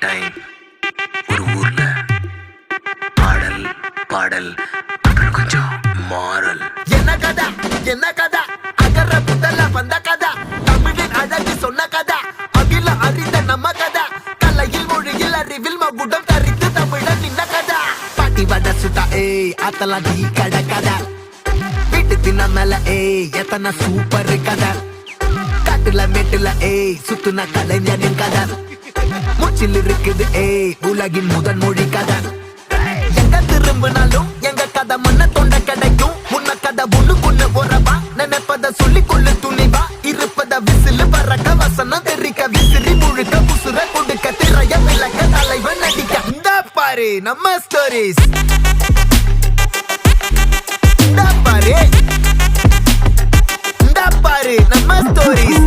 Time ஒரு ஊர்ல பாடல் பாடல் அப்புறம் கொஞ்சம் மாறல். என்ன கதை அகர புதல வந்த கதை, தமிழின் அழகு சொன்ன கதை, அகில அறிந்த நம்ம கதை, கலையில் மொழியில் அறிவில் மகுடம் தரித்து தமிழன் நின்ன கதை. பாட்டி வட சுட்டா அத்தலாம் டீ கடை கதை, வீட்டு தின்ன மேல எத்தனை சூப்பர் கதை, காட்டுல மேட்டுல சுத்துன கலைஞனின் கதை, மூச்சில் இருக்குது உலகின் முதன் மொழி கதை. எங்க திரும்பினாலும் எங்க கதை மண்ண தொண்ட கிடைக்கும், முன்ன கதை ஒண்ணுக்குள்ள போறவா, நினைப்பத சொல்லி கொள்ளு துணிவா, இருப்பத விசிலு பறக்க வசனம் தெரிக்க விசிறி முழுக்க புசுர கொடுக்க திரைய விளக்க தலைவன் நடிக்க. இந்த பாரு நம்ம ஸ்டோரிஸ், இந்த பாரு நம்ம ஸ்டோரிஸ்.